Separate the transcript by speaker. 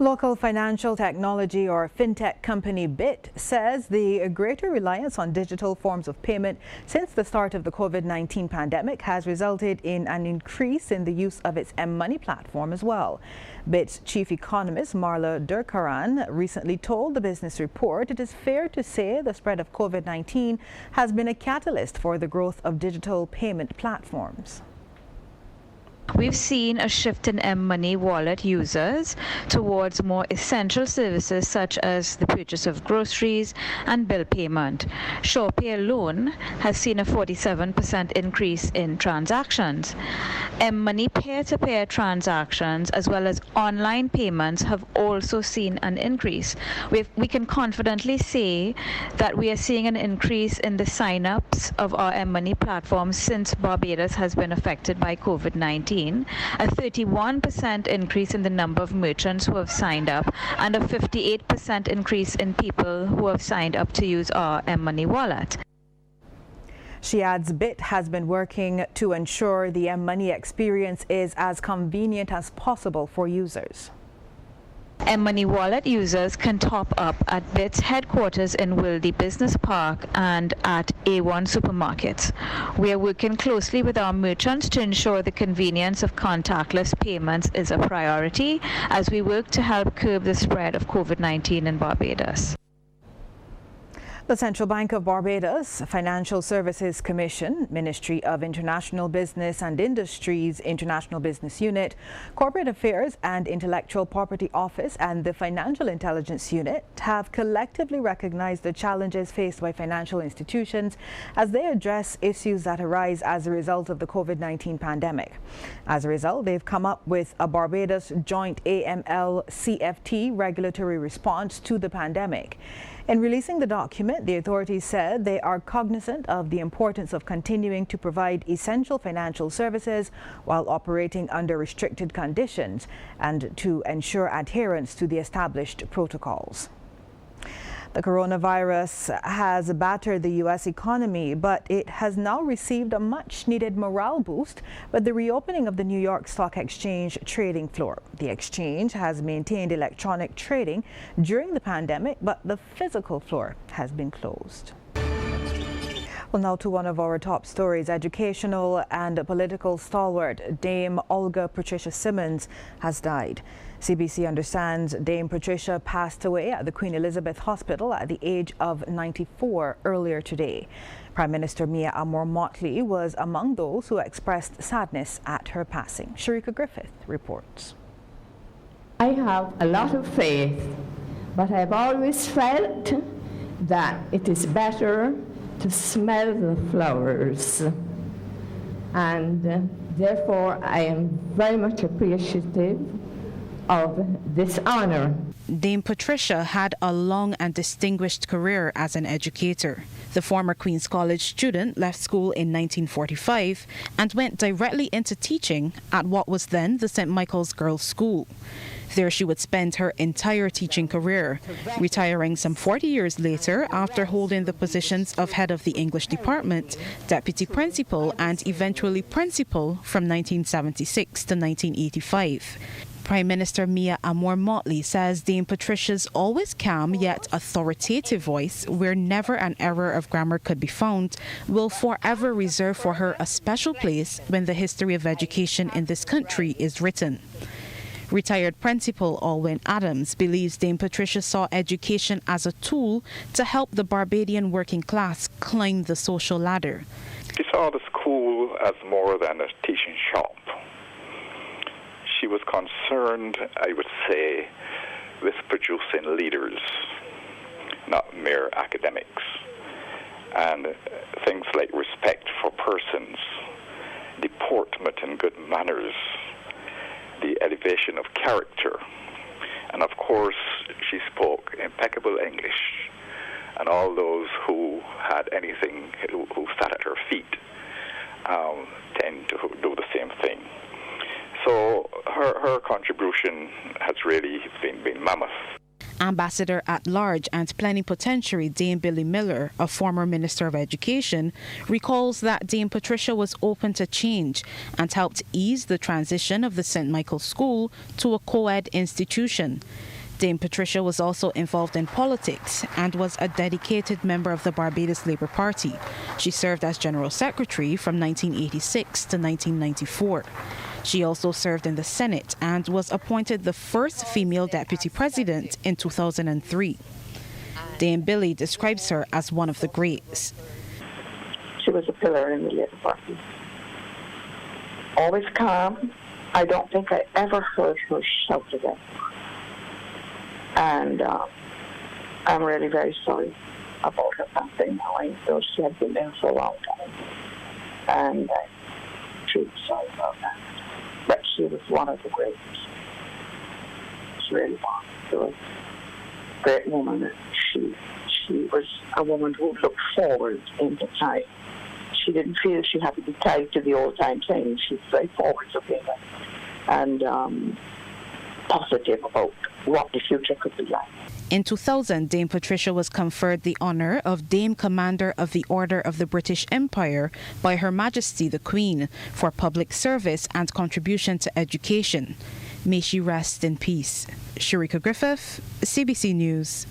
Speaker 1: Local financial technology or fintech company BIT says the greater reliance on digital forms of payment since the start of the COVID-19 pandemic has resulted in an increase in the use of its M-Money platform as well. BIT's chief economist Marla Durkaran recently told the Business Report it is fair to say the spread of COVID-19 has been a catalyst for the growth of digital payment platforms.
Speaker 2: We've seen a shift in M-Money wallet users towards more essential services such as the purchase of groceries and bill payment. SurePay alone has seen a 47% increase in transactions. M-Money peer-to-peer transactions as well as online payments have also seen an increase. We can confidently say that we are seeing an increase in the sign-ups of our M-Money platform since Barbados has been affected by COVID-19. A 31% increase in the number of merchants who have signed up and a 58% increase in people who have signed up to use our M-Money wallet.
Speaker 1: She adds BIT has been working to ensure the M-Money experience is as convenient as possible for users.
Speaker 2: M-Money wallet users can top up at BIT's headquarters in Wilde Business Park and at A1 supermarkets. We are working closely with our merchants to ensure the convenience of contactless payments is a priority as we work to help curb the spread of COVID-19 in Barbados.
Speaker 1: The Central Bank of Barbados, Financial Services Commission, Ministry of International Business and Industries, International Business Unit, Corporate Affairs and Intellectual Property Office and the Financial Intelligence Unit have collectively recognized the challenges faced by financial institutions as they address issues that arise as a result of the COVID-19 pandemic. As a result, they've come up with a Barbados Joint AML-CFT regulatory response to the pandemic. In releasing the document, the authorities said they are cognizant of the importance of continuing to provide essential financial services while operating under restricted conditions and to ensure adherence to the established protocols. The coronavirus has battered the U.S. economy, but it has now received a much-needed morale boost with the reopening of the New York Stock Exchange trading floor. The exchange has maintained electronic trading during the pandemic, but the physical floor has been closed. Well, now to one of our top stories. Educational and political stalwart Dame Olga Patricia Simmons has died. CBC understands Dame Patricia passed away at the Queen Elizabeth Hospital at the age of 94 earlier today. Prime Minister Mia Motley was among those who expressed sadness at her passing. Sharika Griffith reports.
Speaker 3: I have a lot of faith, but I've always felt that it is better to smell the flowers, and therefore I am very much appreciative of this honor.
Speaker 4: Dame Patricia had a long and distinguished career as an educator. The former Queen's College student left school in 1945 and went directly into teaching at what was then the St. Michael's Girls' School. There she would spend her entire teaching career, retiring some 40 years later after holding the positions of head of the English department, deputy principal and eventually principal from 1976 to 1985. Prime Minister Mia Motley says Dame Patricia's always calm yet authoritative voice, where never an error of grammar could be found, will forever reserve for her a special place when the history of education in this country is written. Retired Principal Alwyn Adams believes Dame Patricia saw education as a tool to help the Barbadian working class climb the social ladder.
Speaker 5: She saw the school as more than a teaching shop. She was concerned, I would say, with producing leaders, not mere academics, and things like respect for persons, deportment and good manners, the elevation of character, and of course she spoke impeccable English, and all those who had anything, who sat at her feet, tend to do the same thing. So her contribution has really been mammoth.
Speaker 4: Ambassador at Large and Plenipotentiary Dame Billy Miller, a former Minister of Education, recalls that Dame Patricia was open to change and helped ease the transition of the St. Michael's School to a co-ed institution. Dame Patricia was also involved in politics and was a dedicated member of the Barbados Labour Party. She served as General Secretary from 1986 to 1994. She also served in the Senate and was appointed the first female deputy president in 2003. Dame Billy describes her as one of the greats.
Speaker 6: She was a pillar in the Labour Party. Always calm. I don't think I ever heard her shout again. And I'm really very sorry about her passing now. I know she had been there for a long time. And I'm truly sorry about that. But she was one of the greats. She really was. She was a great woman. She was a woman who looked forward into time. She didn't feel she had to be tied to the old time things. She was very forward looking and positive about what the future could be like.
Speaker 4: In 2000, Dame Patricia was conferred the honour of Dame Commander of the Order of the British Empire by Her Majesty the Queen for public service and contribution to education. May she rest in peace. Sharika Griffith, CBC News.